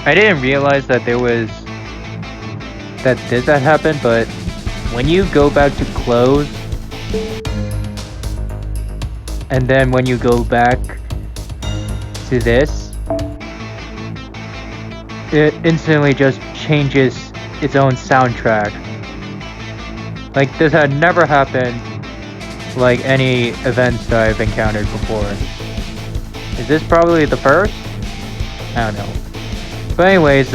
I didn't realize that this had happened, but when you go back to close, and then when you go back to this, it instantly just changes its own soundtrack. Like, this had never happened like any events that I've encountered before. Is this probably the first? I don't know. But anyways,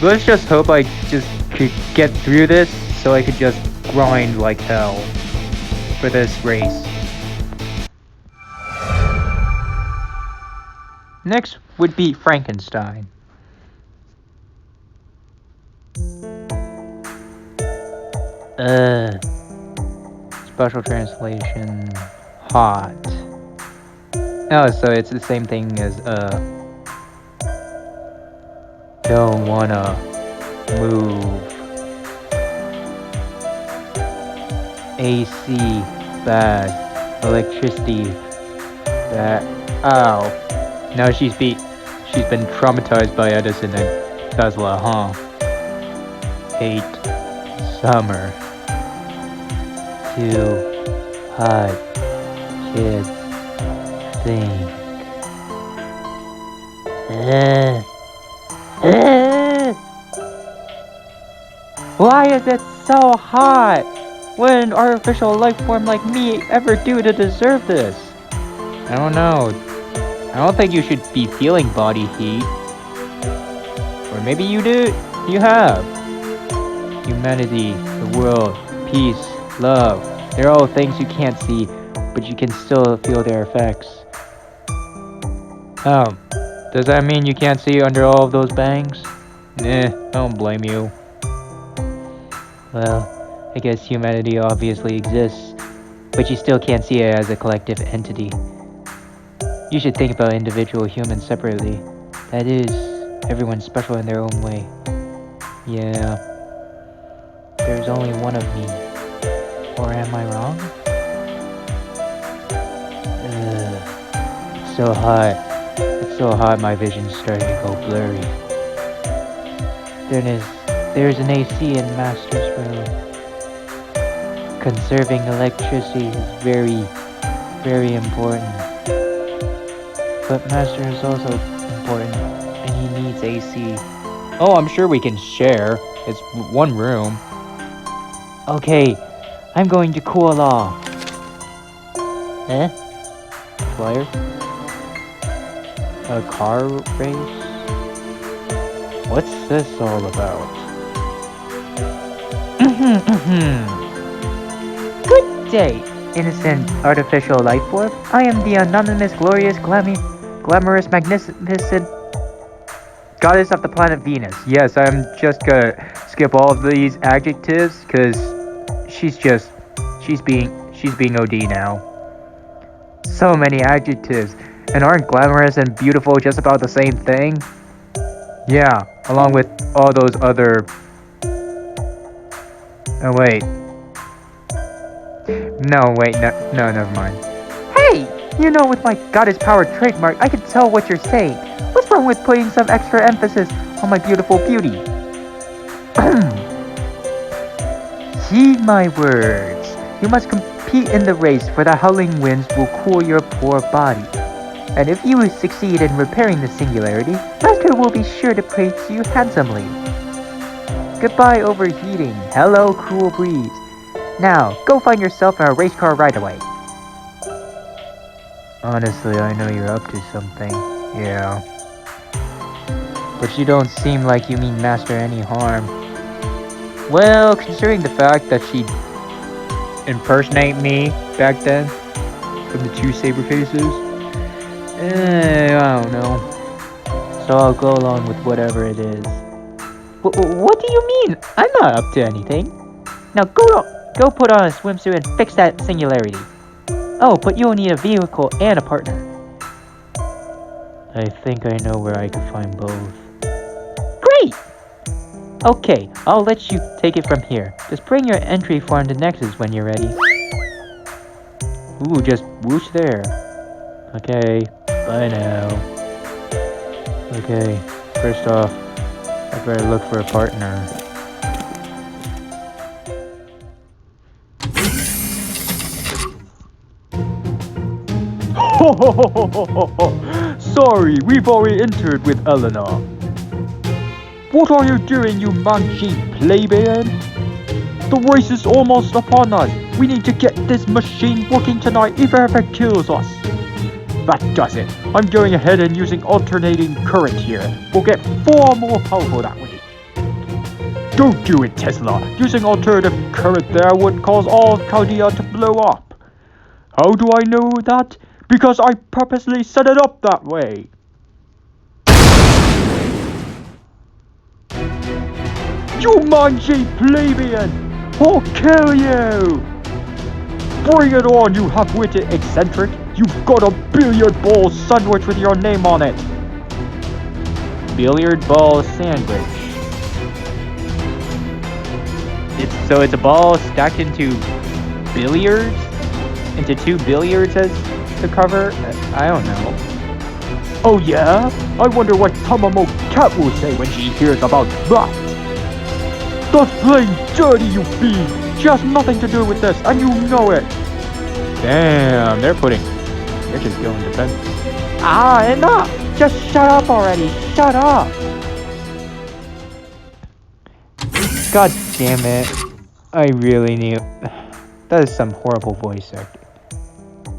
let's just hope I just could get through this so I could just grind like hell for this race. Next would be Frankenstein. Special translation, hot. Oh, so it's the same thing as, don't wanna move. AC, bad. Electricity, bad. Ow. Now she's been traumatized by Edison and Tesla, huh? Hate summer. Too hot. Kids think. Why is it so hot? What did an artificial life form like me ever do to deserve this? I don't know. I don't think you should be feeling body heat. Or maybe you do. You have. Humanity, the world, peace, love. They're all things you can't see, but you can still feel their effects. Oh, does that mean you can't see under all of those bangs? Nah, I don't blame you. Well, I guess humanity obviously exists, but you still can't see it as a collective entity. You should think about individual humans separately. That is, everyone's special in their own way. Yeah. There's only one of me. Or am I wrong? It's so hot. It's so hot my vision's starting to go blurry. There's an AC in Master's room. Conserving electricity is very, very important. But Master is also important, and he needs AC. Oh, I'm sure we can share. It's one room. Okay, I'm going to cool off. Flyer? A car race? What's this all about? Good day, innocent artificial life form. I am the anonymous, glorious, glamorous, magnificent goddess of the planet Venus. Yes, I'm just gonna skip all of these adjectives because she's being OD now. So many adjectives, and aren't glamorous and beautiful just about the same thing? Yeah, along with all those other. Oh wait. No, never mind. Hey! You know, with my goddess power trademark, I can tell what you're saying. What's wrong with putting some extra emphasis on my beautiful beauty? Heed my words. You must compete in the race, for the howling winds will cool your poor body. And if you succeed in repairing the singularity, Master will be sure to praise you handsomely. Goodbye overheating. Hello cool breeze. Now, go find yourself a race car right away. Honestly, I know you're up to something. Yeah. But you don't seem like you mean Master any harm. Well, considering the fact that she impersonated me back then from the two saber faces, I don't know. So I'll go along with whatever it is. What do you mean? I'm not up to anything. Now go put on a swimsuit and fix that singularity. Oh, but you'll need a vehicle and a partner. I think I know where I could find both. Great! Okay, I'll let you take it from here. Just bring your entry form to Nex-oz when you're ready. Ooh, just whoosh there. Okay, bye now. Okay, First off, I better look for a partner. Sorry, we've already entered with Eleanor. What are you doing, you mangy plebeian? The race is almost upon us. We need to get this machine working tonight, even if it kills us. That does it. I'm going ahead and using alternating current here. We'll get far more powerful that way. Don't do it, Tesla. Using alternative current there would cause all of Chaldea to blow up. How do I know that? Because I purposely set it up that way. You mangy plebeian! I'll kill you! Bring it on, you half-witted eccentric! You've got a billiard ball sandwich with your name on it! Billiard ball sandwich. It's a ball stacked into billiards? Into 2 billiards as the cover? I don't know. Oh yeah? I wonder what Tamamo Cat will say when she hears about that! That's plain dirty, you fiend! She has nothing to do with this, and you know it! Damn, they're just going defensive. Ah, enough! Just shut up already! Shut up! God damn it. I really knew. That is some horrible voice acting.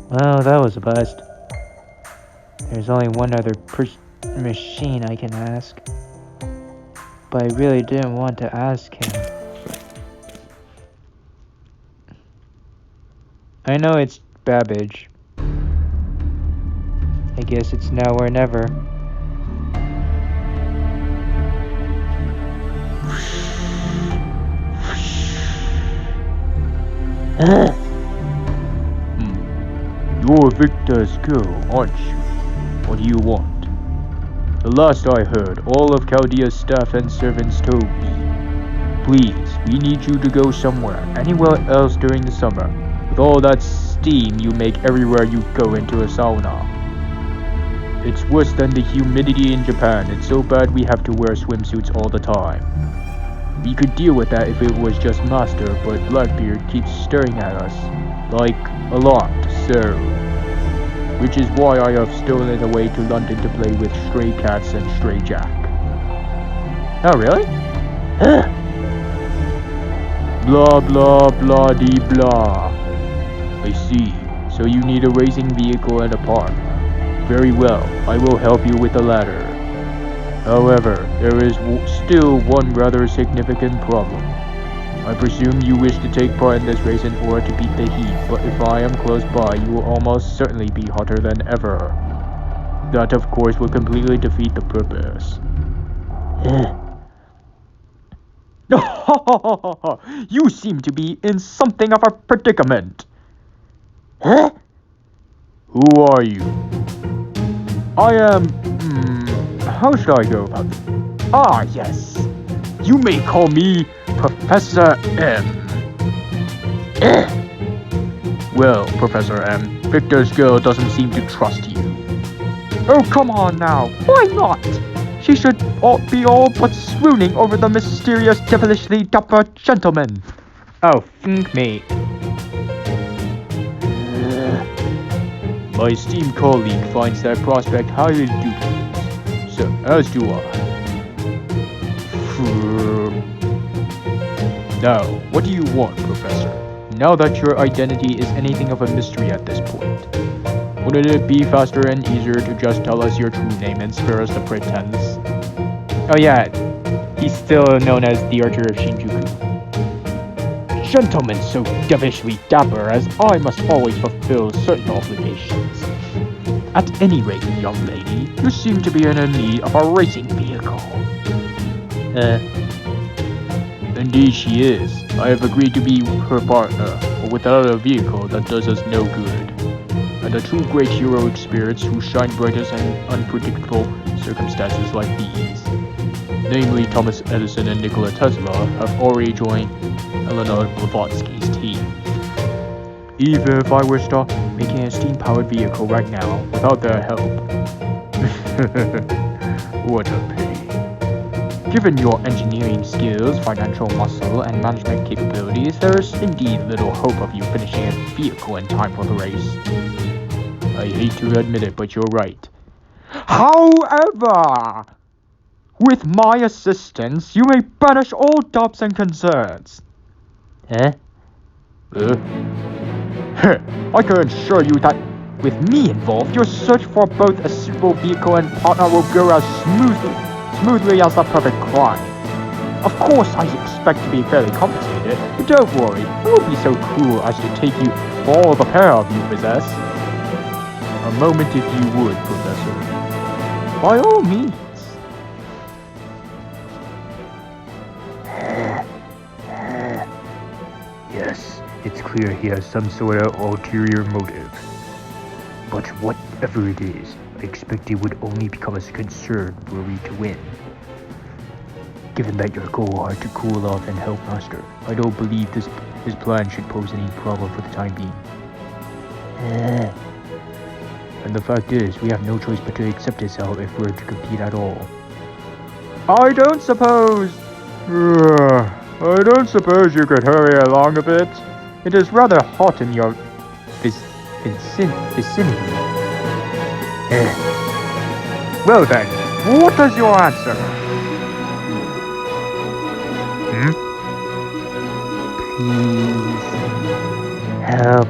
Well, that was a bust. There's only one other machine I can ask. But I really didn't want to ask him. I know it's Babbage. I guess it's now or never. You're Victor's girl, aren't you? What do you want? The last I heard, all of Chaldea's staff and servants told me, please, we need you to go somewhere, anywhere else during the summer, with all that steam you make everywhere you go into a sauna. It's worse than the humidity in Japan. It's so bad we have to wear swimsuits all the time. We could deal with that if it was just Master, but Blackbeard keeps staring at us, like a lot, so... Which is why I have stolen away to London to play with Stray Cats and Stray Jack. Oh, really? Blah blah blah dee blah. I see. So you need a racing vehicle and a park. Very well, I will help you with the latter. However, there is still one rather significant problem. I presume you wish to take part in this race in order to beat the heat, but if I am close by, you will almost certainly be hotter than ever. That, of course, will completely defeat the purpose. You seem to be in something of a predicament. Huh? Who are you? I am... how should I go about this? Ah, yes. You may call me Professor M. Well, Professor M, Victor's girl doesn't seem to trust you. Oh, come on now. Why not? She should be all but swooning over the mysterious, devilishly dapper gentleman. Oh, think me. My esteemed colleague finds that prospect highly dubious. So, as do I. Now, what do you want, Professor? Now that your identity is anything of a mystery at this point, wouldn't it be faster and easier to just tell us your true name and spare us the pretense? Oh yeah, he's still known as the Archer of Shinjuku. Gentlemen so devilishly dapper as I must always fulfill certain obligations. At any rate, young lady, you seem to be in need of a racing vehicle. Indeed she is. I have agreed to be her partner, but without a vehicle that does us no good. And the true great heroic spirits who shine brightest in unpredictable circumstances like these, namely Thomas Edison and Nikola Tesla, have already joined Eleanor Blavatsky's team. Even if I were to start making a steam-powered vehicle right now, without their help. What a pity. Given your engineering skills, financial muscle, and management capabilities, there is indeed little hope of you finishing a vehicle in time for the race. I hate to admit it, but you're right. However, with my assistance, you may banish all doubts and concerns. I can assure you that with me involved, your search for both a suitable vehicle and partner will go as smoothly as the perfect climb. Of course, I expect to be fairly compensated, but don't worry, I won't be so cruel as to take you for all the pair of you possess. A moment if you would, Professor. By all means. Yes, it's clear he has some sort of ulterior motive. But whatever it is, I expect it would only become a concern were we to win. Given that your goal are to cool off and help Master, I don't believe his plan should pose any problem for the time being. And the fact is, we have no choice but to accept his help if we're to compete at all. I don't suppose you could hurry along a bit. It is rather hot in your vicinity. Well then, what is your answer? Please help.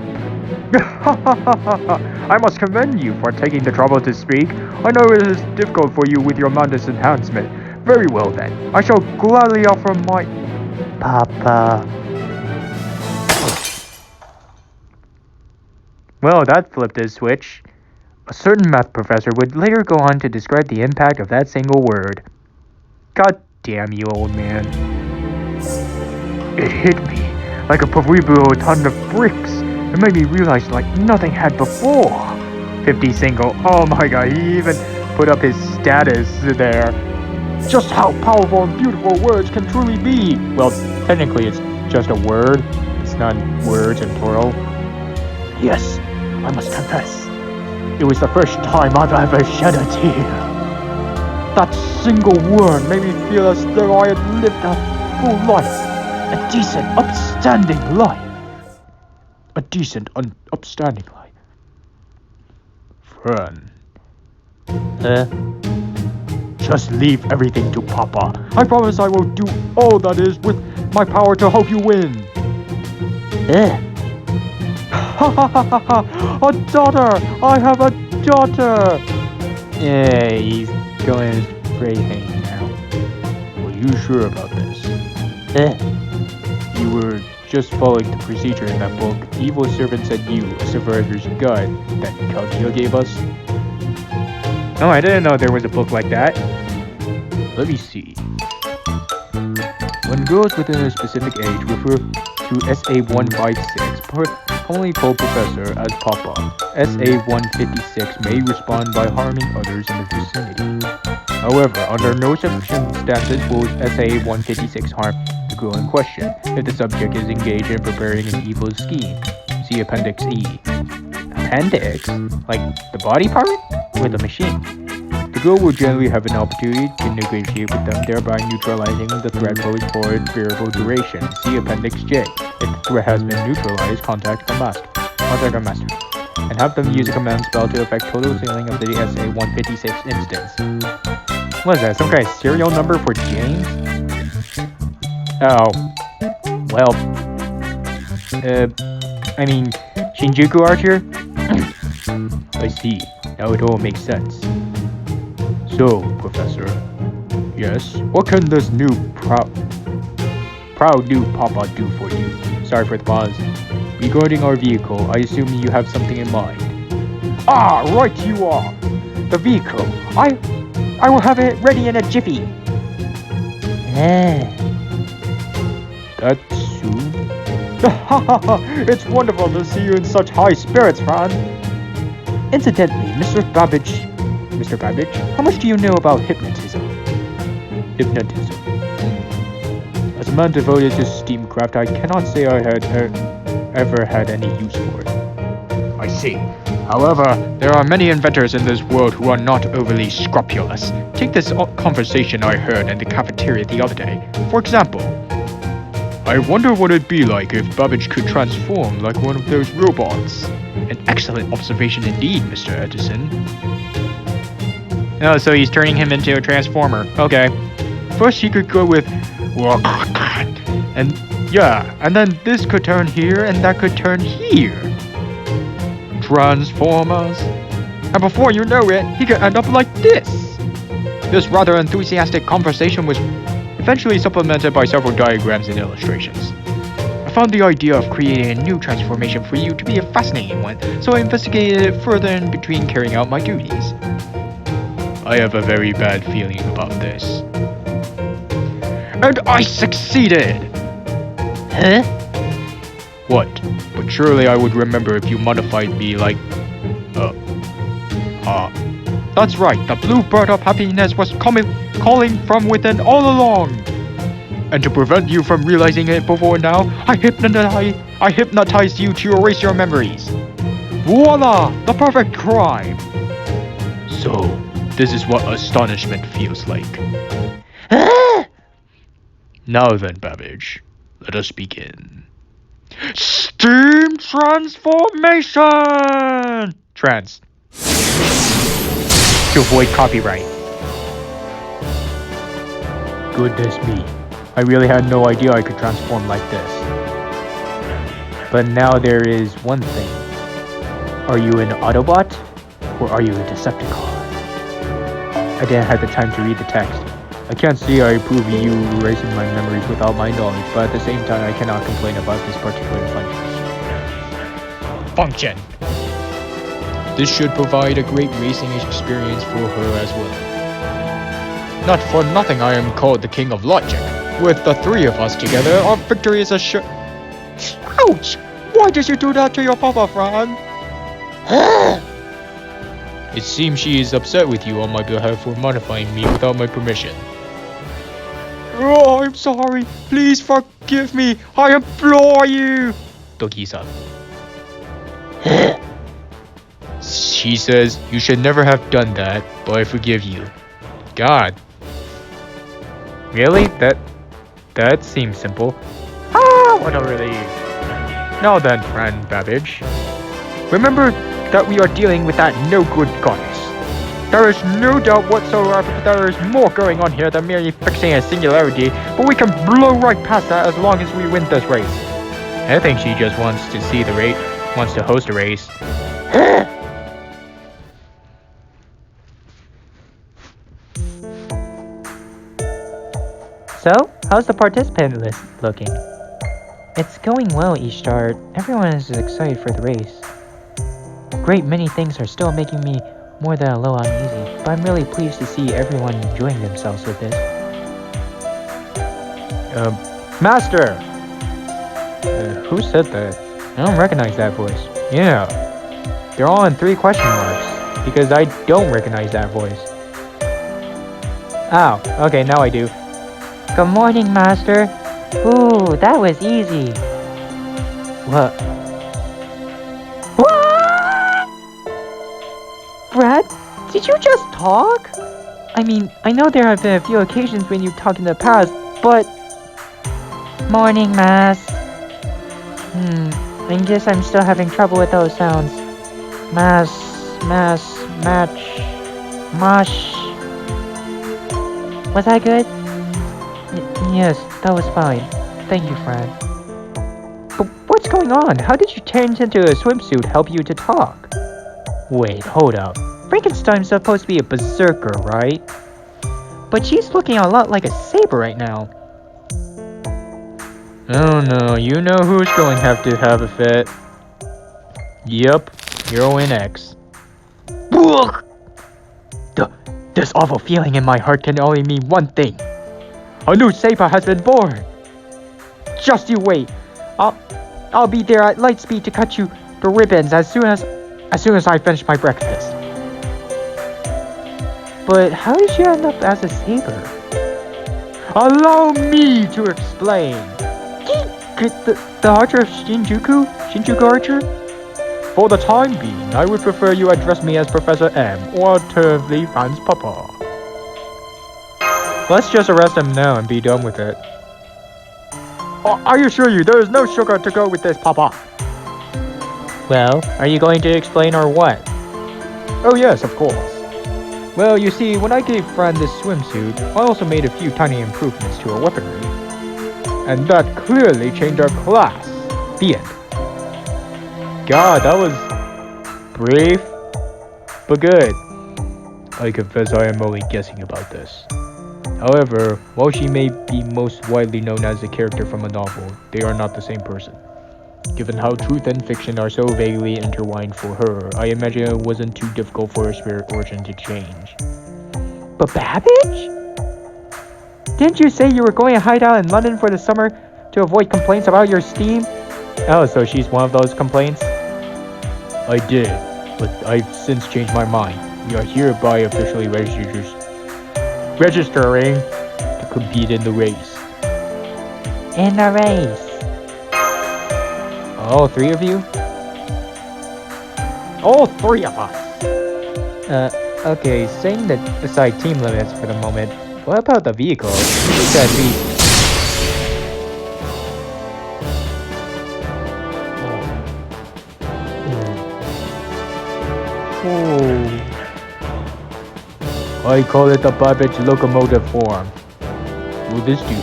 I must commend you for taking the trouble to speak. I know it is difficult for you with your Mantis enhancement. Very well then, I shall gladly offer my... Papa. Well, that flipped his switch. A certain math professor would later go on to describe the impact of that single word. God damn you, old man. It hit me like a proverbial ton of bricks. It made me realize like nothing had before. 50 single. Oh my god, he even put up his status there. Just how powerful and beautiful words can truly be. Well, technically it's just a word. It's not words in plural. Yes, I must confess. It was the first time I've ever shed a tear. That single word made me feel as though I had lived a full life. A decent, upstanding life. A decent, upstanding life. Friend. Just leave everything to Papa. I promise I will do all that is with my power to help you win. A daughter! I have a daughter! Yeah, he's going his brave thing now. Are you sure about this? You were just following the procedure in that book. The evil servant sent you a survivor's guide that Caldia gave us. Oh, I didn't know there was a book like that. Let me see. When girls within a specific age refer to SA-156, commonly called Professor as Papa, SA-156 may respond by harming others in the vicinity. However, under no circumstances will SA-156 harm the girl in question if the subject is engaged in preparing an evil scheme. See Appendix E. Appendix? Like the body part? With a machine. The girl will generally have an opportunity to negotiate with them, thereby neutralizing the threat posed for a variable duration. See Appendix J. If the threat has been neutralized, contact a master, and have them use a command spell to effect total sealing of the SA-156 instance. What is that, some kind of serial number for James? Oh. Well. I mean, Shinjuku Archer? I see. Now it all makes sense. So, Professor. Yes? What can this new proud new Papa do for you? Sorry for the pause. Regarding our vehicle, I assume you have something in mind. Ah, right you are! The vehicle. I will have it ready in a jiffy. That soon? It's wonderful to see you in such high spirits, Fran. Incidentally, Mr. Babbage, how much do you know about hypnotism? Hypnotism. As a man devoted to steamcraft, I cannot say I had ever had any use for it. I see. However, there are many inventors in this world who are not overly scrupulous. Take this conversation I heard in the cafeteria the other day. For example, I wonder what it'd be like if Babbage could transform like one of those robots. An excellent observation indeed, Mr. Edison. Oh, so he's turning him into a transformer. Okay. First he could go with... And yeah, and then this could turn here and that could turn here. Transformers. And before you know it, he could end up like this. This rather enthusiastic conversation was eventually supplemented by several diagrams and illustrations. I found the idea of creating a new transformation for you to be a fascinating one, so I investigated it further in between carrying out my duties. I have a very bad feeling about this. And I succeeded! Huh? What? But surely I would remember if you modified me like... That's right, the blue bird of happiness was calling from within all along! And to prevent you from realizing it before now, I hypnotized you to erase your memories. Voila! The perfect crime! So, this is what astonishment feels like. Now then, Babbage, let us begin. Steam transformation! Trans. To avoid copyright. Goodness me. I really had no idea I could transform like this. But now there is one thing. Are you an Autobot? Or are you a Decepticon? I didn't have the time to read the text. I can't say I approve of you erasing my memories without my knowledge, but at the same time I cannot complain about this particular function. This should provide a great racing experience for her as well. Not for nothing I am called the King of Logic. With the three of us together, our victory is assured. Ouch! Why did you do that to your papa, Fran? It seems she is upset with you on my behalf for modifying me without my permission. Oh, I'm sorry. Please forgive me. I implore you. Doki-san. She says you should never have done that, but I forgive you. God. Really? That seems simple. Ah, what a relief. Now then, friend Babbage. Remember that we are dealing with that no-good goddess. There is no doubt whatsoever that there is more going on here than merely fixing a singularity, but we can blow right past that as long as we win this race. I think she just wants to see the race, wants to host a race. So, how's the participant list looking? It's going well, Ishtar. Everyone is excited for the race. A great many things are still making me more than a little uneasy, but I'm really pleased to see everyone enjoying themselves with this. Master! Who said that? I don't recognize that voice. Yeah. They're all in 3 question marks, because I don't recognize that voice. Oh, okay, now I do. Good morning, Master. Ooh, that was easy. What? What? Brad, did you just talk? I mean, I know there have been a few occasions when you talked in the past, but... Morning, Mass. I guess I'm still having trouble with those sounds. Mass, match, mosh. Was that good? Yes, that was fine. Thank you, Fran. But what's going on? How did you change into a swimsuit help you to talk? Wait, hold up. Frankenstein's supposed to be a berserker, right? But she's looking a lot like a saber right now. Oh no, you know who's going to have a fit. Yep, Heroine X. This awful feeling in my heart can only mean one thing. A new saber has been born. Just you wait. I'll be there at light speed to cut you the ribbons as soon as I finish my breakfast. But how did you end up as a saber? Allow me to explain. The archer of Shinjuku archer? For the time being, I would prefer you address me as Professor M, or alternatively, Franz Papa. Let's just arrest him now and be done with it. I assure you, there is no sugar to go with this, Papa. Well, are you going to explain or what? Oh yes, of course. Well, you see, when I gave Fran this swimsuit, I also made a few tiny improvements to her weaponry. And that clearly changed our class. The end. God, that was brief, but good. I confess I am only guessing about this. However, while she may be most widely known as a character from a novel, they are not the same person. Given how truth and fiction are so vaguely intertwined for her, I imagine it wasn't too difficult for her spirit origin to change. But Babbage? Didn't you say you were going to hide out in London for the summer to avoid complaints about your steam? Oh, so she's one of those complaints? I did, but I've since changed my mind. We are hereby officially registering to compete in the race. In the race? All three of you? All three of us! Okay, setting aside team limits for the moment, what about the vehicle? You said I call it the Babbage locomotive form. Will this do?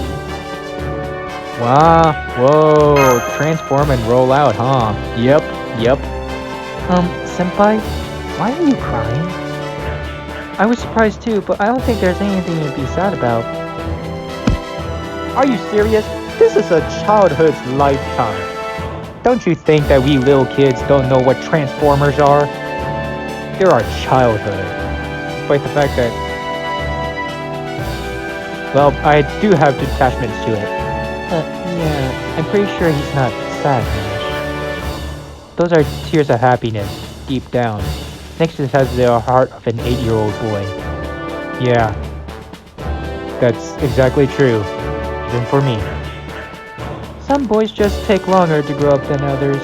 Wow, whoa, transform and roll out, huh? Yep. Senpai, why are you crying? I was surprised too, but I don't think there's anything to be sad about. Are you serious? This is a childhood's lifetime. Don't you think that we little kids don't know what Transformers are? They're our childhood. Despite the fact that, well, I do have detachments to it. Yeah, I'm pretty sure he's not sad. Those are tears of happiness, deep down. Nex-oz has the heart of an 8-year-old boy. Yeah, that's exactly true, even for me. Some boys just take longer to grow up than others.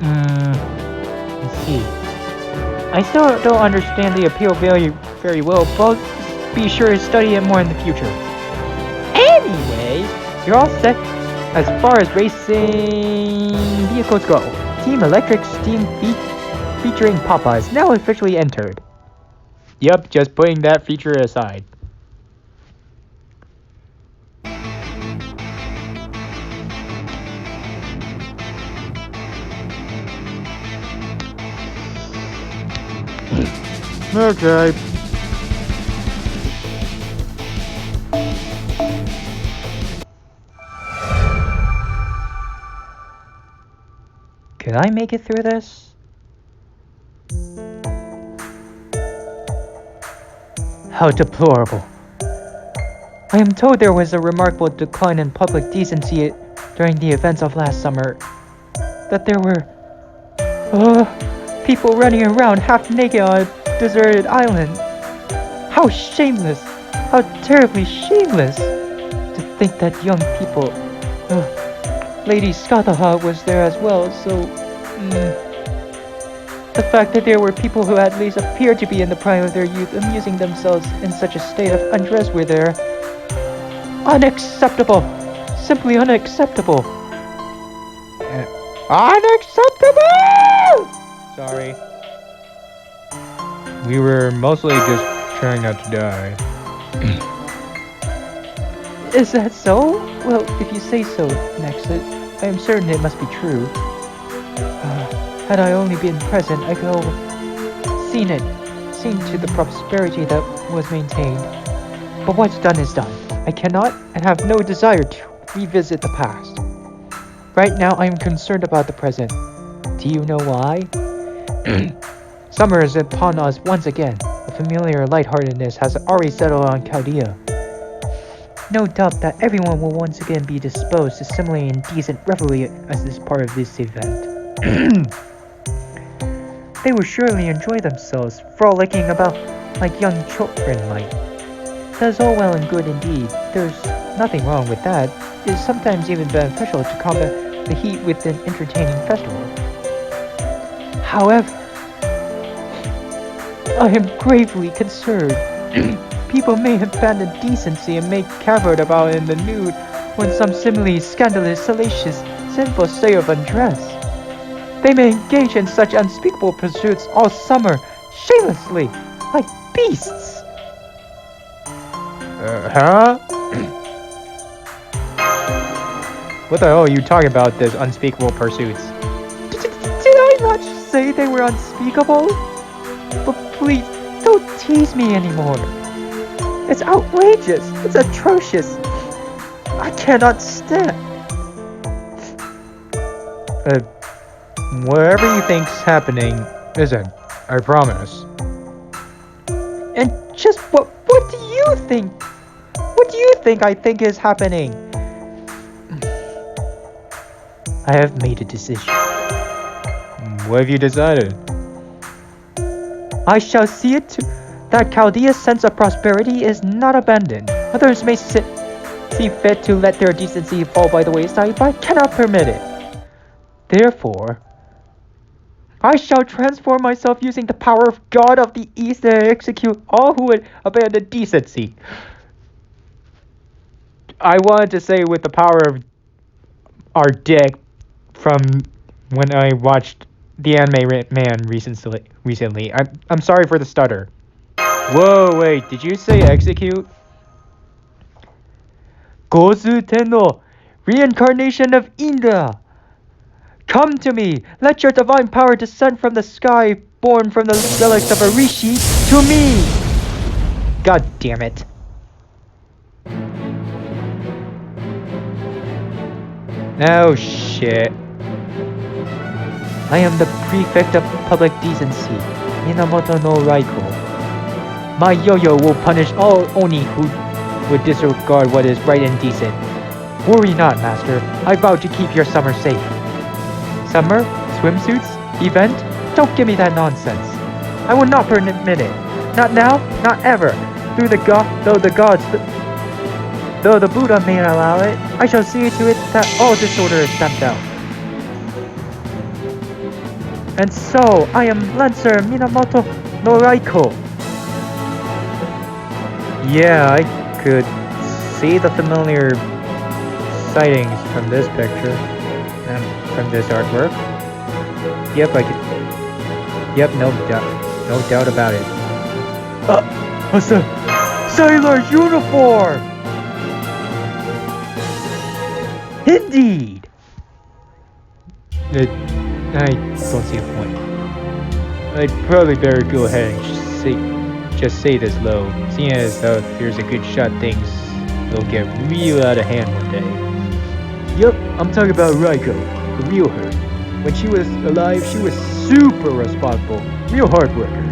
I see. I still don't understand the appeal very well, but I'll be sure to study it more in the future. Anyway, you're all set as far as racing vehicles go. Team Electric Steam featuring Papa is now officially entered. Yep, just putting that feature aside. Okay. Can I make it through this? How deplorable. I am told there was a remarkable decline in public decency during the events of last summer. That there were people running around half naked on a deserted island. How shameless! How terribly shameless! To think that young people... Lady Skataha was there as well, so... The fact that there were people who at least appeared to be in the prime of their youth amusing themselves in such a state of undress were there. Unacceptable! Simply unacceptable! Unacceptable! Sorry. We were mostly just trying not to die. Is that so? Well, if you say so, Nex-oz, I am certain it must be true. Had I only been present, I could have seen to the prosperity that was maintained. But what's done is done. I cannot and have no desire to revisit the past. Right now, I am concerned about the present. Do you know why? Summer is upon us once again. A familiar lightheartedness has already settled on Chaldea. No doubt that everyone will once again be disposed to similarly indecent revelry as this part of this event. They will surely enjoy themselves, frolicking about like young children might. That is all well and good indeed. There's nothing wrong with that. It is sometimes even beneficial to combat the heat with an entertaining festival. However, I am gravely concerned. People may abandon decency and make cavort about in the nude when some similarly scandalous, salacious, sinful state of undress. They may engage in such unspeakable pursuits all summer, shamelessly, like beasts. Huh? What the hell are you talking about, these unspeakable pursuits? Did I not say they were unspeakable? But please, don't tease me anymore. It's outrageous. It's atrocious. I cannot stand. Whatever you think's happening isn't, I promise. And just what do you think? What do you think I think is happening? I have made a decision. What have you decided? I shall see it to that Chaldea's sense of prosperity is not abandoned. Others may see fit to let their decency fall by the wayside, but I cannot permit it. Therefore, I shall transform myself using the power of God of the East to execute all who would abandon decency. I wanted to say with the power of our dick from when I watched the Anime Man recently. I'm sorry for the stutter. Whoa, wait, did you say execute? Gozu Tenno, reincarnation of Indra. Come to me, let your divine power descend from the sky, born from the relics of a rishi, to me! God damn it. Oh shit. I am the prefect of public decency, Minamoto no Raiko. My yo-yo will punish all Oni who would disregard what is right and decent. Worry not, master. I vow to keep your summer safe. Summer? Swimsuits? Event? Don't give me that nonsense. I will not permit it. Not now, not ever. Though the Buddha may allow it, I shall see to it that all disorder is stamped out. And so, I am Lancer Minamoto no Raiko. Yeah, I could see the familiar sightings from this picture and from this artwork. Yep, I could. Yep, no doubt about it. A sailor's uniform! Indeed! I don't see a point. I'd probably better go ahead and just say this low, seeing as though if there's a good shot things will get real out of hand one day. Yup, I'm talking about Raiko, the real her. When she was alive, she was super responsible, real hard worker.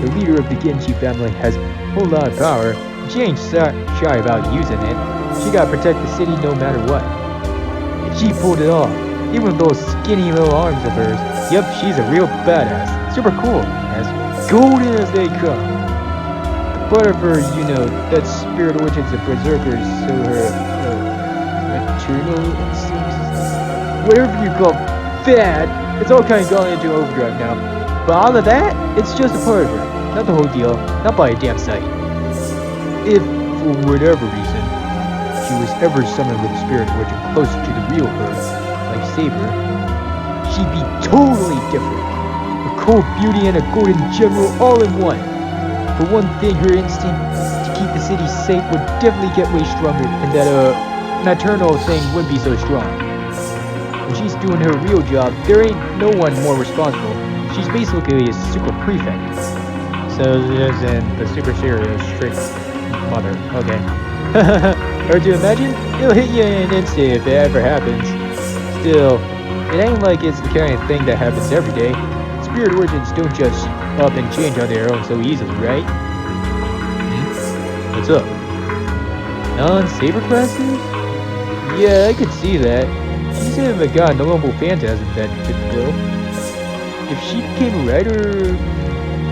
The leader of the Genji family has a whole lot of power, and she ain't shy about using it. She gotta protect the city no matter what. And she pulled it off, even with those skinny little arms of hers. Yup, she's a real badass, super cool, as golden as they come. Part of her, that spirit origins of berserkers, so her maternal instincts, whatever you call that, it's all kind of gone into overdrive now. But all of that, it's just a part of her, not the whole deal, not by a damn sight. If, for whatever reason, she was ever summoned with a spirit origin closer to the real her, like Saber, she'd be totally different. A cold beauty and a golden general all in one. For one thing, her instinct to keep the city safe would definitely get way stronger, and that nocturnal thing wouldn't be so strong. When she's doing her real job, there ain't no one more responsible. She's basically a super prefect. So as in the super serious strict mother. Okay. Hard to imagine? It'll hit you in an instant if it ever happens. Still, it ain't like it's the kind of thing that happens every day. Spirit origins don't just up and change on their own so easily, right? What's up? Non-saber classes? Yeah, I could see that. She's in the god noble phantasm that fit the bill. If she became a writer,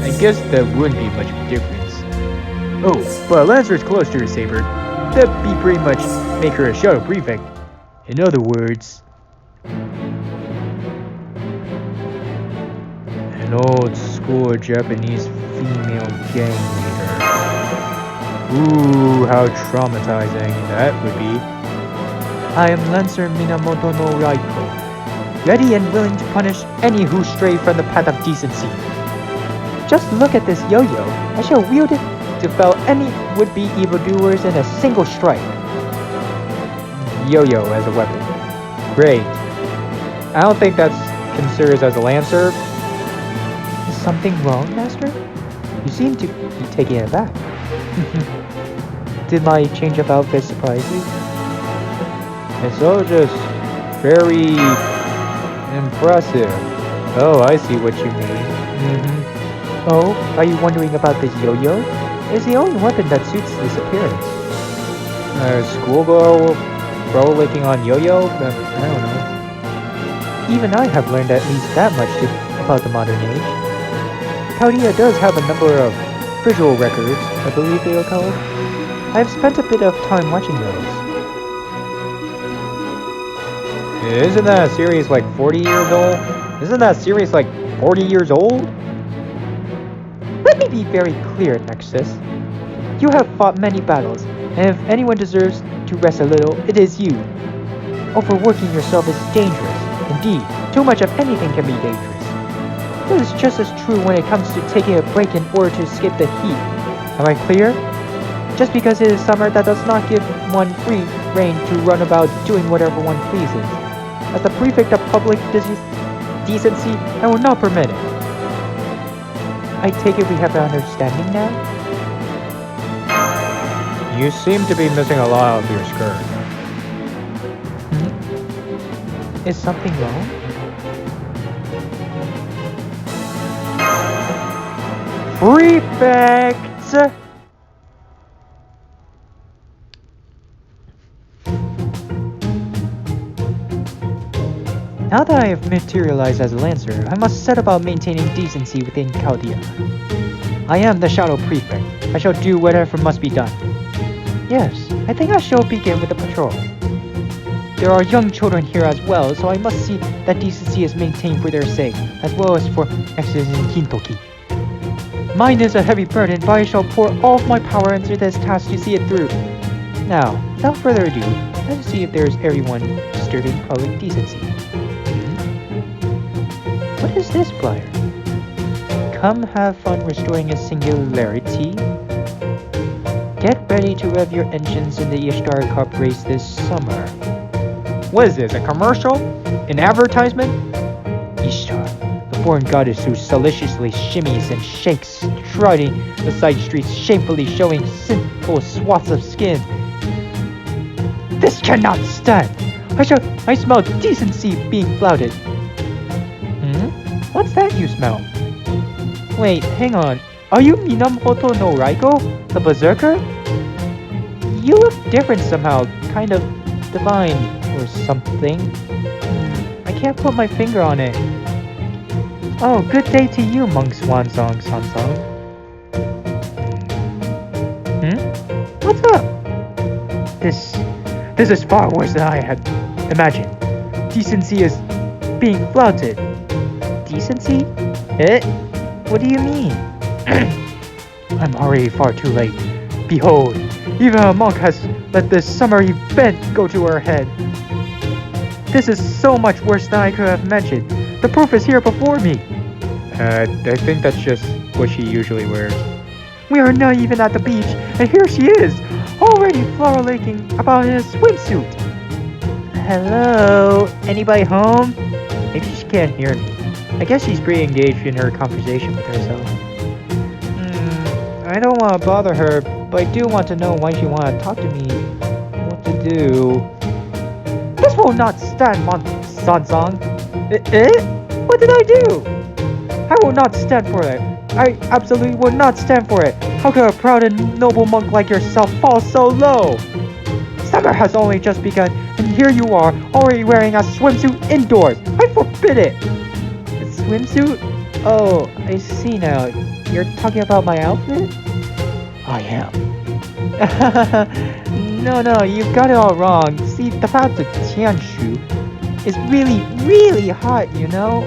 I guess that wouldn't be much of a difference. Oh, but Lancer's close to her saber. That'd be pretty much make her a shadow prefect. In other words, An old school Japanese female gang leader. Ooh, how traumatizing that would be. I am Lancer Minamoto no Raiko, ready and willing to punish any who stray from the path of decency. Just look at this yo-yo. I shall wield it to fell any would-be evildoers in a single strike. Yo-yo as a weapon. Great. I don't think that's considered as a Lancer. Is something wrong, Master? You seem to be taking it back. Did my change of outfit surprise you? It's all just very impressive. Oh, I see what you mean. Oh, are you wondering about this yo-yo? It's the only weapon that suits this appearance. Schoolgirl rollicking on yo-yo? I don't know. Even I have learned at least that much about the modern age. Chaldea does have a number of visual records, I believe they are called. I have spent a bit of time watching those. Isn't that series like 40 years old? Isn't that series like 40 years old? Let me be very clear, Nex-oz. You have fought many battles, and if anyone deserves to rest a little, it is you. Overworking yourself is dangerous. Indeed, too much of anything can be dangerous. It is just as true when it comes to taking a break in order to escape the heat. Am I clear? Just because it is summer, that does not give one free rein to run about doing whatever one pleases. As the prefect of public decency, I will not permit it. I take it we have an understanding now? You seem to be missing a lot of your skirt. Is something wrong? Prefect! Now that I have materialized as a Lancer, I must set about maintaining decency within Chaldea. I am the Shadow Prefect. I shall do whatever must be done. Yes, I think I shall begin with the patrol. There are young children here as well, so I must see that decency is maintained for their sake, as well as for Nex-oz and Kintoki. Mine is a heavy burden, but I shall pour all of my power into this task to see it through. Now, without further ado, let's see if there's everyone disturbing public decency. What is this flyer? Come have fun restoring a singularity. Get ready to rev your engines in the Ishtar Cup race this summer. What is this, a commercial? An advertisement? Ishtar, the foreign goddess who salaciously shimmies and shakes, striding the side streets, shamefully showing sinful swaths of skin. This cannot stand! I smell decency being flouted. What's that you smell? Wait, hang on. Are you Minamoto no Raiko, the berserker? You look different somehow, kind of divine or something. I can't put my finger on it. Oh, good day to you, Monk Swansong Sansong. What's up? This is far worse than I had imagined. Decency is being flouted. Decency? What do you mean? I'm already far too late. Behold, even a monk has let this summer event go to her head. This is so much worse than I could have mentioned. The proof is here before me. I think that's just what she usually wears. We are not even at the beach, and here she is, already frolicking about in a swimsuit. Hello? Anybody home? Maybe she can't hear me. I guess she's pretty engaged in her conversation with herself. I don't want to bother her, but I do want to know why she wants to talk to me. What to do? This will not stand, Sansong. What did I do? I will not stand for it. I absolutely will not stand for it. How could a proud and noble monk like yourself fall so low? Summer has only just begun, and here you are, already wearing a swimsuit indoors. I forbid it. Swimsuit? Oh, I see now. You're talking about my outfit? I am. No, you've got it all wrong. See, the path to Tianshu is really, really hot, you know?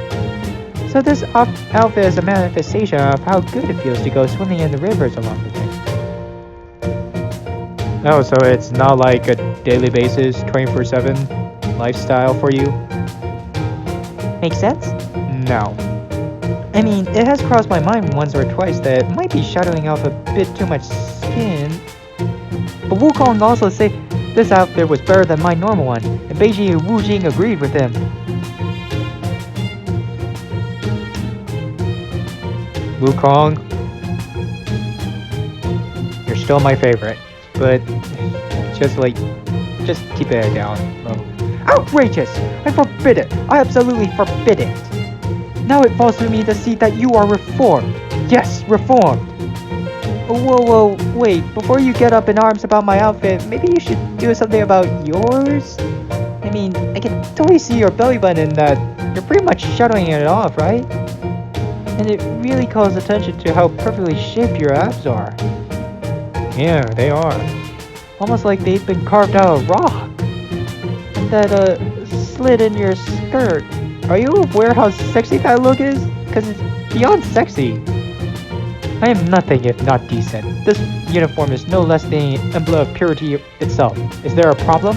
So this outfit is a manifestation of how good it feels to go swimming in the rivers along the way. Oh, so it's not like a daily basis, 24/7 lifestyle for you? Makes sense? No. I mean, it has crossed my mind once or twice that it might be shadowing off a bit too much skin. But Wukong also said this outfit was better than my normal one, and Beijing and Wu Jing agreed with him. Wukong, you're still my favorite, but just keep it down low. Outrageous! I forbid it! I absolutely forbid it! Now it falls to me to see that you are reformed. Yes, reformed! Whoa, wait, before you get up in arms about my outfit, maybe you should do something about yours? I mean, I can totally see your belly button in that you're pretty much shadowing it off, right? And it really calls attention to how perfectly shaped your abs are. Yeah, they are. Almost like they've been carved out of rock. And that slit in your skirt. Are you aware how sexy that look is? Because it's beyond sexy. I am nothing if not decent. This uniform is no less than an emblem of purity itself. Is there a problem?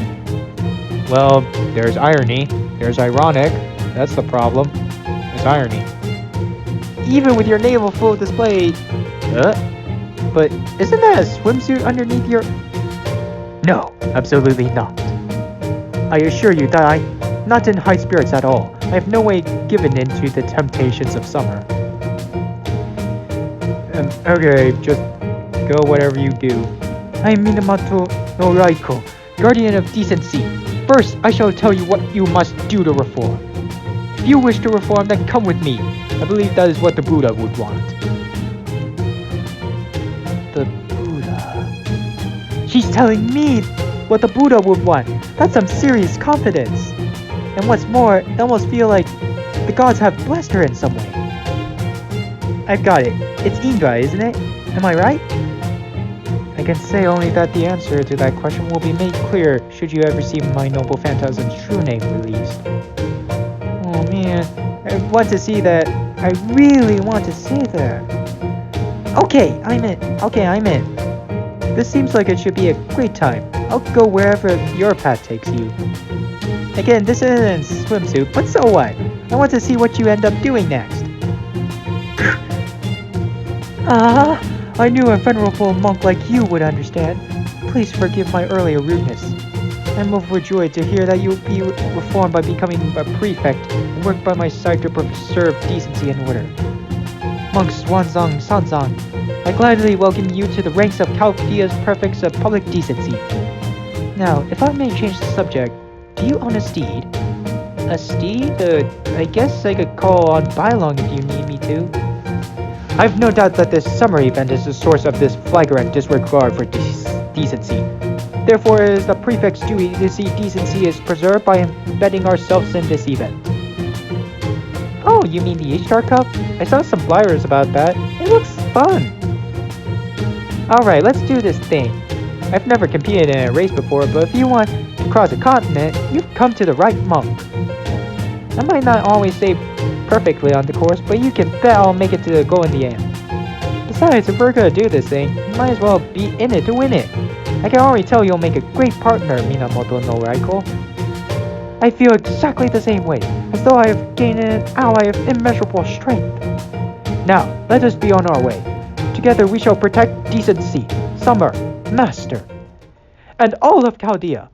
Well, there's irony. There's ironic. That's the problem. It's irony. Even with your navel full display. But isn't that a swimsuit underneath your... No, absolutely not. I assure you that I'm not in high spirits at all. I have no way given in to the temptations of summer. Okay, just go whatever you do. I am Minamoto no Raiko, guardian of decency. First, I shall tell you what you must do to reform. If you wish to reform, then come with me. I believe that is what the Buddha would want. The Buddha... She's telling me what the Buddha would want. That's some serious confidence. And what's more, I almost feel like the gods have blessed her in some way. I've got it. It's Inga, isn't it? Am I right? I can say only that the answer to that question will be made clear should you ever see my noble phantasm's true name released. Oh man, I want to see that. I really want to see that. Okay, I'm in. This seems like it should be a great time. I'll go wherever your path takes you. Again, this isn't a swimsuit, but so what? I want to see what you end up doing next. I knew a venerable monk like you would understand. Please forgive my earlier rudeness. I'm overjoyed to hear that you'll be reformed by becoming a prefect and work by my side to preserve decency and order. Monk Swanzong Sanzong, I gladly welcome you to the ranks of Chaldea's prefects of public decency. Now, if I may change the subject, do you own a steed? A steed? I guess I could call on Bylong if you need me to. I've no doubt that this summer event is the source of this flagrant disregard for decency. Therefore, it is the prefect's duty to see decency is preserved by embedding ourselves in this event. Oh, you mean the H-Star Cup? I saw some flyers about that. It looks fun. Alright, let's do this thing. I've never competed in a race before, but if you want to cross a continent, you've come to the right monk. I might not always stay perfectly on the course, but you can bet I'll make it to the goal in the end. Besides, if we're gonna do this thing, you might as well be in it to win it. I can already tell you'll make a great partner, Minamoto no Raiko. I feel exactly the same way, as though I have gained an ally of immeasurable strength. Now, let us be on our way. Together we shall protect decency, summer, master, and all of Chaldea.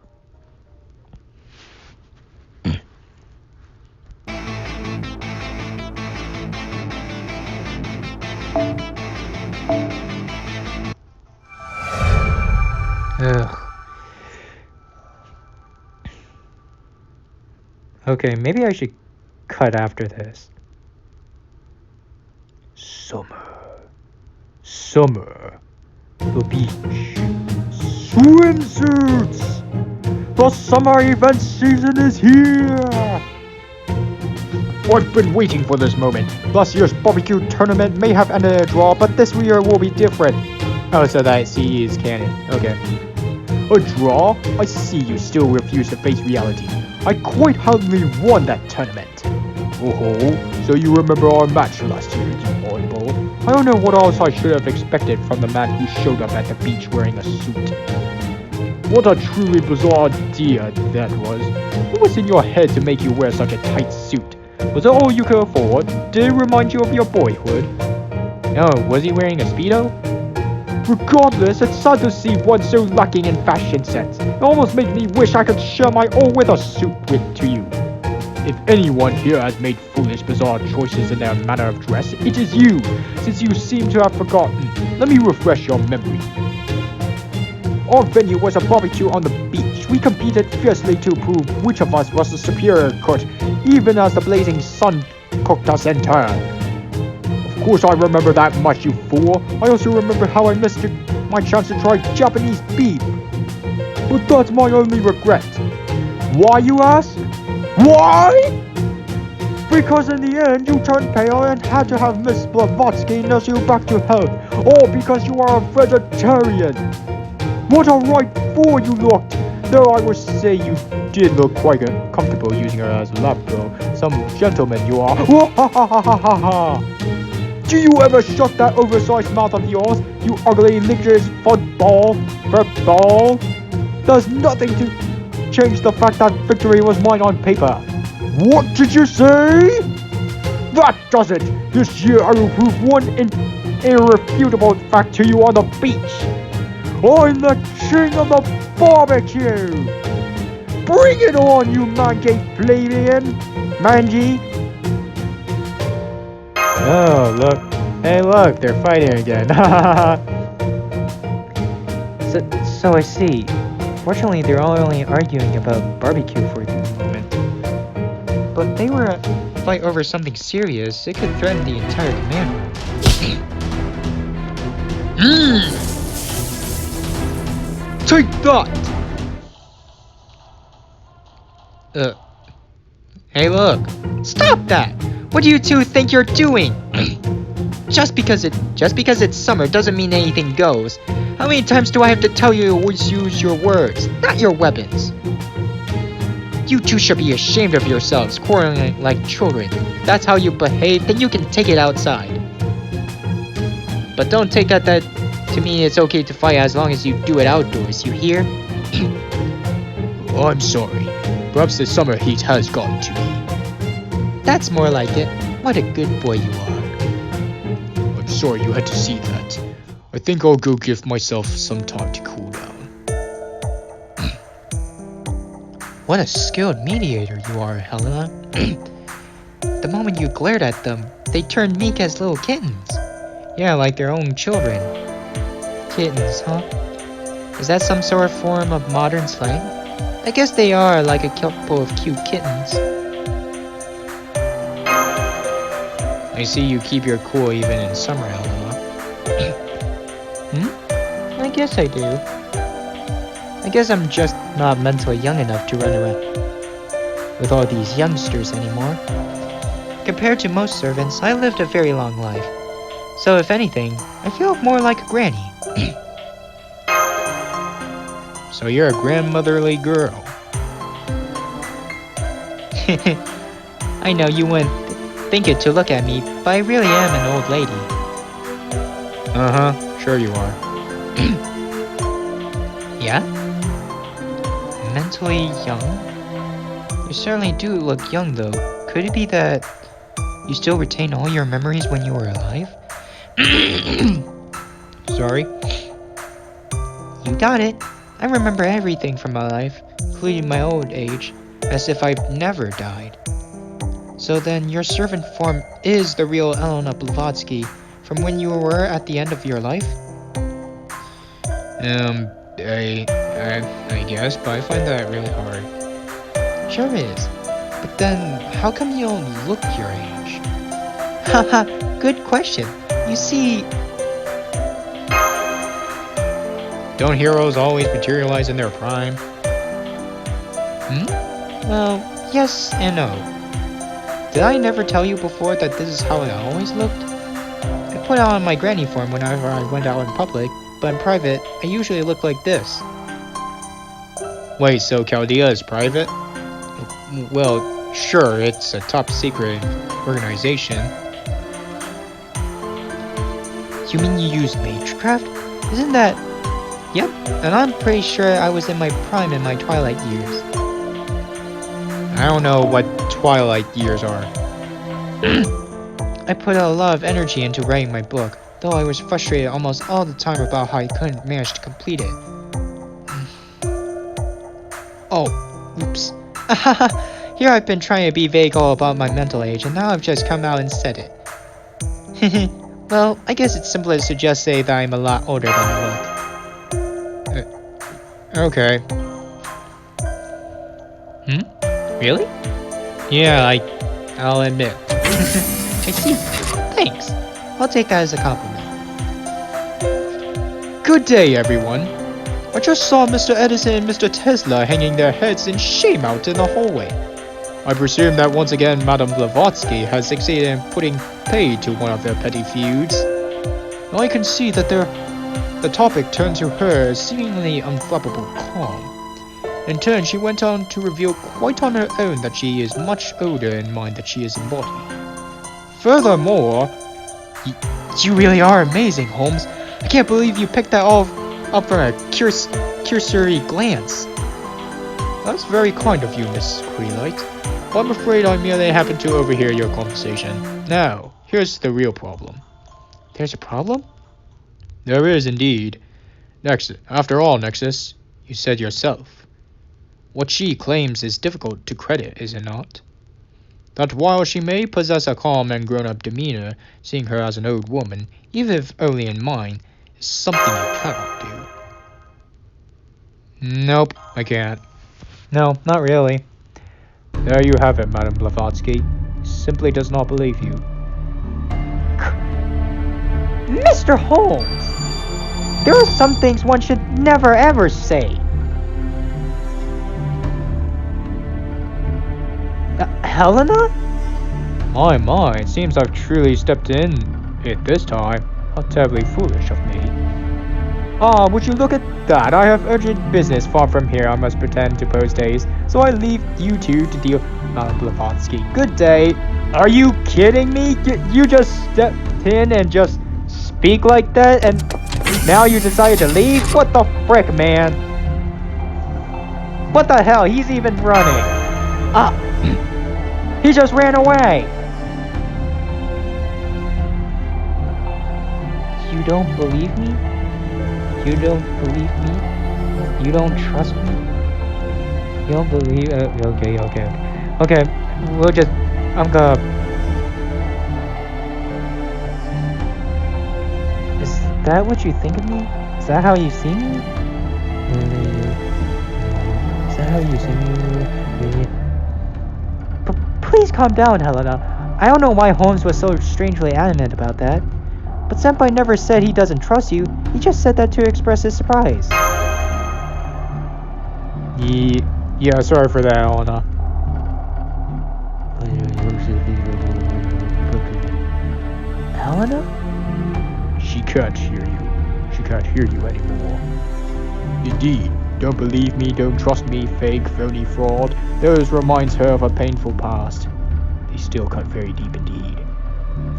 Ugh. Okay, maybe I should cut after this. Summer. The beach. Swimsuits! The summer event season is here! I've been waiting for this moment. Last year's barbecue tournament may have ended in a draw, but this year will be different. Oh, so that CE is canon. Okay. A draw? I see you still refuse to face reality. I quite handily won that tournament. Oh, so you remember our match last year, you oddball? I don't know what else I should have expected from the man who showed up at the beach wearing a suit. What a truly bizarre idea that was. What was in your head to make you wear such a tight suit? Was it all you could afford? Did it remind you of your boyhood? Oh, was he wearing a Speedo? Regardless, it's sad to see one so lacking in fashion sense. It almost made me wish I could share my all-weather suit to you. If anyone here has made foolish, bizarre choices in their manner of dress, it is you, since you seem to have forgotten. Let me refresh your memory. Our venue was a barbecue on the beach. We competed fiercely to prove which of us was the superior cook, even as the blazing sun cooked us in turn. Of course I remember that much, you fool. I also remember how I missed my chance to try Japanese beef. But that's my only regret. Why, you ask? Why? Because in the end you turned pale and had to have Miss Blavatsky nurse you back to health. Or because you are a vegetarian. What a right fool you looked! Though I would say you did look quite comfortable using her as a lap girl. Some gentleman you are. Do you ever shut that oversized mouth of yours, you ugly lickers football? There's nothing to change the fact that victory was mine on paper. What did you say? That does it! This year I will prove one irrefutable fact to you on the beach. I'm the king of the barbecue! Bring it on, you mangy plebeian! Mangy! Oh, look. Hey, look, they're fighting again. so I see. Fortunately, they're all only arguing about barbecue for the moment. But they were a fight over something serious. It could threaten the entire command. Take that! Hey, look. Stop that! What do you two think you're doing? Just because it's summer doesn't mean anything goes. How many times do I have to tell you to always use your words, not your weapons? You two should be ashamed of yourselves, quarreling like children. If that's how you behave, then you can take it outside. But don't take that to me it's okay to fight as long as you do it outdoors, you hear? Oh, I'm sorry. Perhaps the summer heat has gotten to me. That's more like it. What a good boy you are. I'm sorry you had to see that. I think I'll go give myself some time to cool down. What a skilled mediator you are, Helena. The moment you glared at them, they turned meek as little kittens. Yeah, like their own children. Kittens, huh? Is that some sort of form of modern slang? I guess they are like a couple of cute kittens. I see you keep your cool even in summer, Helena. I guess I do. I guess I'm just not mentally young enough to run around with all these youngsters anymore. Compared to most servants, I lived a very long life. So if anything, I feel more like a granny. So you're a grandmotherly girl. I know you wouldn't think it to look at me, but I really am an old lady. Uh-huh, sure you are. Yeah? Mentally young? You certainly do look young, though. Could it be that you still retain all your memories when you were alive? Sorry? You got it. I remember everything from my life, including my old age, as if I've never died. So then your servant form is the real Elena Blavatsky from when you were at the end of your life? I guess, but I find that really hard. Sure is. But then, how come you don't look your age? Haha, good question. You see... Don't heroes always materialize in their prime? Well, yes and no. Did I never tell you before that this is how I always looked? I put on my granny form whenever I went out in public, but in private, I usually look like this. Wait, so Chaldea is private? Well, Sure, it's a top secret organization. You mean you use Magecraft? Isn't that... Yep, and I'm pretty sure I was in my prime in my twilight years. I don't know what twilight years are. I put a lot of energy into writing my book, though I was frustrated almost all the time about how I couldn't manage to complete it. Oh, oops. Here I've been trying to be vague all about my mental age, and now I've just come out and said it. Well, I guess it's simpler to just say that I'm a lot older than I look. Okay. Really? Yeah, I'll admit. I see. Thanks. I'll take that as a compliment. Good day, everyone. I just saw Mr. Edison and Mr. Tesla hanging their heads in shame out in the hallway. I presume that once again Madame Blavatsky has succeeded in putting paid to one of their petty feuds. I can see that the topic turned to her seemingly unflappable calm. In turn, she went on to reveal quite on her own that she is much older in mind than she is in body. Furthermore, You really are amazing, Holmes. I can't believe you picked that all up from a cursory glance. that's very kind of you, Miss Creelite. I'm afraid I merely happened to overhear your conversation. Now, here's the real problem. There's a problem? There is indeed. After all, Nexus, you said yourself. What she claims is difficult to credit, is it not? That while she may possess a calm and grown-up demeanor, seeing her as an old woman, even if only in mind, is something you cannot do. Nope, I can't. No, not really. There you have it, Madame Blavatsky. Simply does not believe you. Mr. Holmes! There are some things one should never ever say. Helena? My, it seems I've truly stepped in it this time. How terribly foolish of me. Ah, would you look at that? I have urgent business far from here. I must pretend to post haste, so I leave you two to deal. Blavatsky, good day. Are you kidding me? You just stepped in and just speak like that, and now you decided to leave? What the frick, man? What the hell? He's even running. He just ran away. You don't believe me? You don't believe me? You don't trust me? You don't believe... Okay, we'll just... I'm gonna... Is that what you think of me? Is that how you see me? Is that how you see me? Please calm down, Helena. I don't know why Holmes was so strangely adamant about that. But Senpai never said he doesn't trust you. He just said that to express his surprise. Yeah, sorry for that, Helena. Helena? She can't hear you. She can't hear you anymore. Indeed. Don't believe me, don't trust me, fake, phony fraud. Those reminds her of a painful past. They still cut very deep indeed.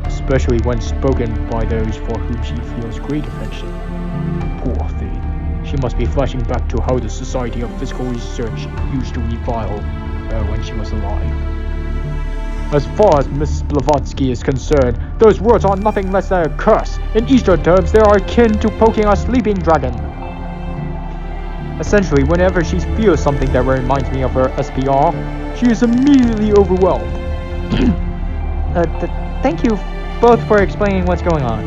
Especially when spoken by those for whom she feels great affection. Poor thing. She must be flashing back to how the Society of Physical Research used to revile her when she was alive. As far as Miss Blavatsky is concerned, those words are nothing less than a curse. In Eastern terms, they are akin to poking a sleeping dragon. Essentially, whenever she feels something that reminds me of her SPR, she is immediately overwhelmed. Thank you both for explaining what's going on.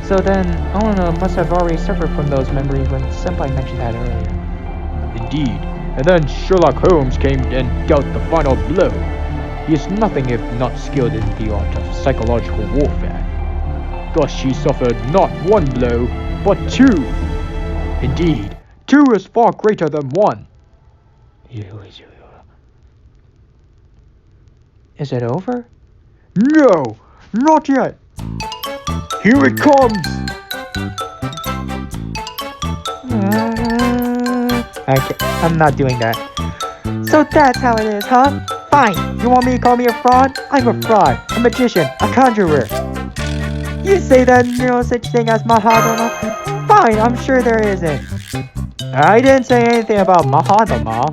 So then, Elena must have already suffered from those memories when Senpai mentioned that earlier. Indeed. And then Sherlock Holmes came and dealt the final blow. He is nothing if not skilled in the art of psychological warfare. Thus she suffered not one blow, but two. Indeed, two is far greater than one. Is it over? No, not yet. Here it comes. I'm not doing that. So that's how it is, huh? Fine, you want me to call me a fraud? I'm a fraud, a magician, a conjurer. You say that there's no such thing as Mahadama? Fine, I'm sure there isn't. I didn't say anything about Mahadama.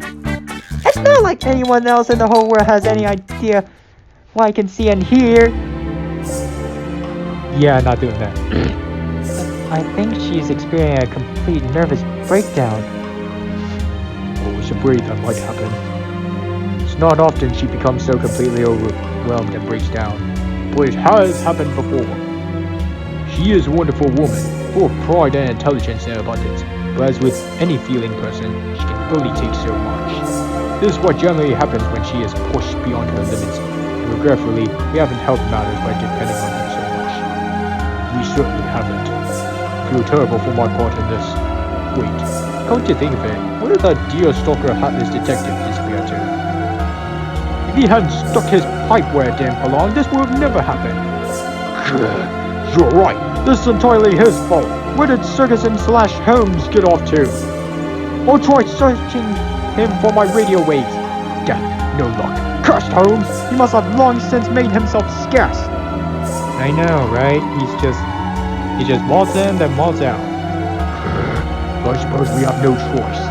It's not like anyone else in the whole world has any idea what I can see and hear. Yeah, not doing that. I think she's experiencing a complete nervous breakdown. I was afraid that might happen. It's not often she becomes so completely overwhelmed and breaks down, but it has happened before. She is a wonderful woman, full of pride and intelligence and abundance, but as with any feeling person, she can only take so much. This is what generally happens when she is pushed beyond her limits, and regretfully, we haven't helped matters by depending on her so much. We certainly haven't. I feel terrible for my part in this. Wait, come to think of it, where did that dear stalker hatless detective disappear to? If he hadn't stuck his pipe where it didn't belong, this would have never happened. You're right, this is entirely his fault. Where did Ferguson/Holmes get off to? I'll try searching him for my radio waves. Damn, no luck. Cursed Holmes! He must have long since made himself scarce. I know, right? He just waltz in, then waltz out. I suppose we have no choice.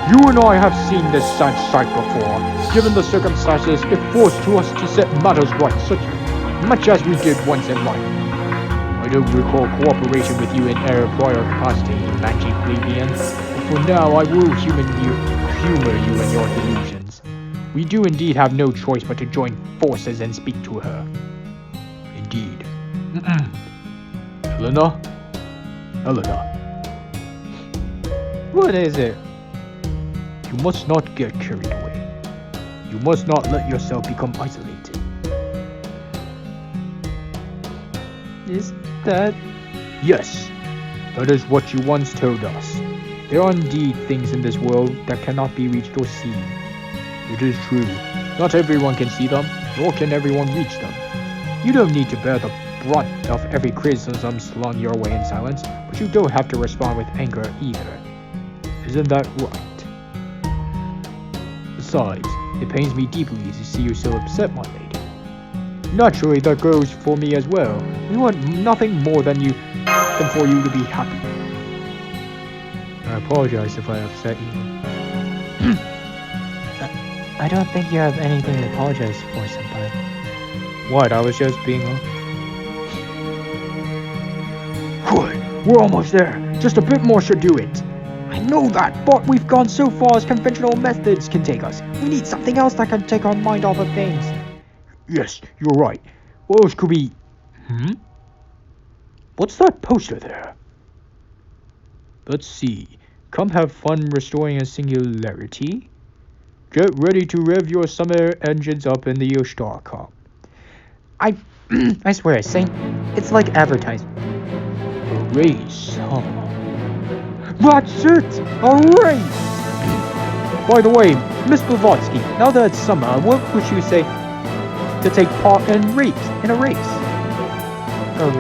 You and I have seen this sad sight before. Given the circumstances, it forced to us to set matters right, such much as we did once in life. I don't recall cooperation with you in our prior capacity, you mangy plebeian, but for now I will humor you and your delusions. We do indeed have no choice but to join forces and speak to her. Indeed. Eleanor? What is it? You must not get carried away. You must not let yourself become isolated. Is that... Yes, that is what you once told us. There are indeed things in this world that cannot be reached or seen. It is true. Not everyone can see them, nor can everyone reach them. You don't need to bear the brunt of every criticism slung your way in silence, but you don't have to respond with anger either. Isn't that right? Besides, it pains me deeply to see you so upset, my lady. Naturally, that goes for me as well. We want nothing more than for you to be happy. I apologize if I upset you. I don't think you have anything to apologize for, senpai. What, I was just being... Good, we're almost there. Just a bit more should do it. I know that, but we've gone so far as conventional methods can take us. We need something else that can take our mind off of things. Yes, you're right. What else could we... What's that poster there? Let's see. Come have fun restoring a singularity. Get ready to rev your summer engines up in the Star Cup. I swear, Saint, it's like advertising. A race, huh? That's it! A race! By the way, Miss Blavatsky, now that it's summer, what would you say to take part in a race? A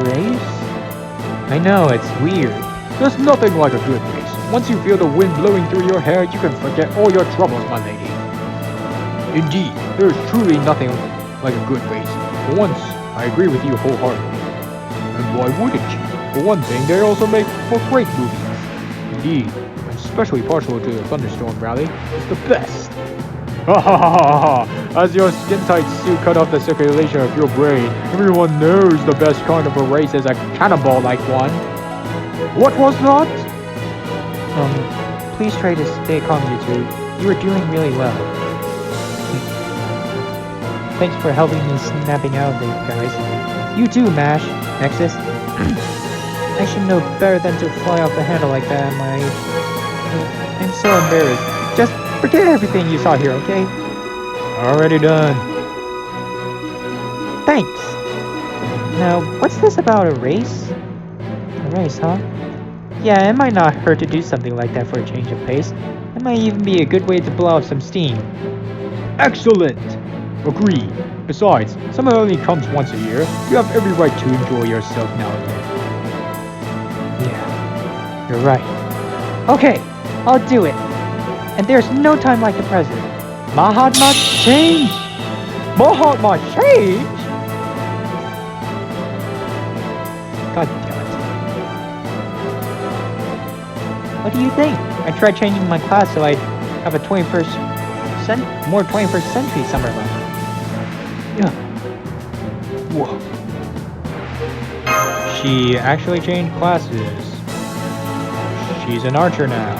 race? I know, it's weird. There's nothing like a good race. Once you feel the wind blowing through your hair, you can forget all your troubles, my lady. Indeed, there is truly nothing like a good race. For once, I agree with you wholeheartedly. And why wouldn't you? For one thing, they also make for great movies. Indeed, I'm especially partial to the Thunderstorm rally. It's the best. Ha ha ha ha ha! As your skin-tight suit cut off the circulation of your brain, everyone knows the best kind of a race is a cannonball-like one. What was that? Please try to stay calm, you two. You are doing really well. Thanks for helping me snapping out of it, guys. You too, MASH, Nexus. I should know better than to fly off the handle like that at my age. I'm so embarrassed. Just forget everything you saw here, okay? Already done. Thanks. Now, what's this about a race? A race, huh? Yeah, it might not hurt to do something like that for a change of pace. It might even be a good way to blow off some steam. Excellent! Agreed. Besides, summer only comes once a year. You have every right to enjoy yourself now and then. Yeah, you're right. Okay, I'll do it. And there's no time like the present. Mahatma change! Mahatma change? God damn What do you think? I tried changing my class so I'd have a more 21st century summer life. it. Yeah. Whoa. She actually changed classes. She's an archer now.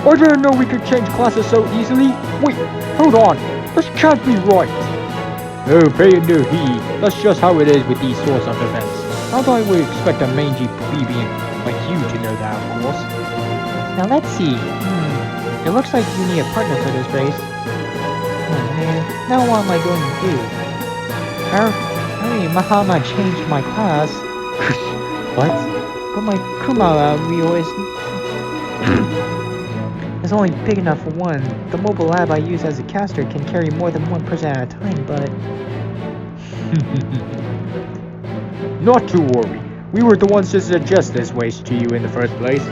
I didn't know we could change classes so easily. Wait, hold on. This can't be right. Oh, pay no heed. That's just how it is with these sorts of events. Not that I would expect a mangy plebeian like you to know that, of course. Now let's see. It looks like you need a partner for this race. Oh man, now what am I going to do? Mahama changed my class. What? But my Kumara wheel is only big enough for one. The mobile lab I use as a caster can carry more than one person at a time, but... Not to worry. We were the ones to suggest this waste to you in the first place.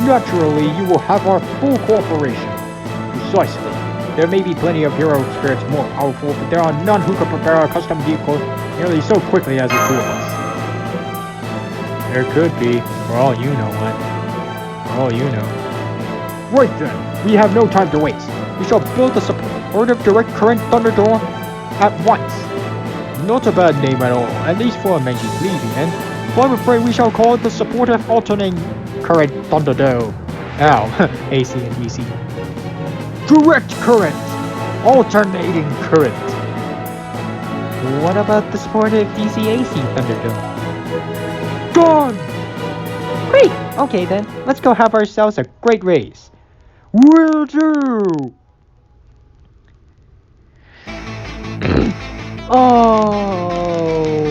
Naturally, you will have our full cooperation. Precisely. There may be plenty of hero spirits more powerful, but there are none who can prepare a custom vehicle nearly so quickly as the two of us. There could be, for all you know what. For all you know. Right then, we have no time to waste. We shall build a supportive direct current Thunderdome at once. Not a bad name at all, at least for a mangy plebeian. But I'm afraid we shall call it the supportive alternating current Thunderdome. Ow, AC and DC. Direct current! Alternating current. What about the supportive DC-AC Thunderdome? Done! Great! Okay then, let's go have ourselves a great race. Will do! Oh...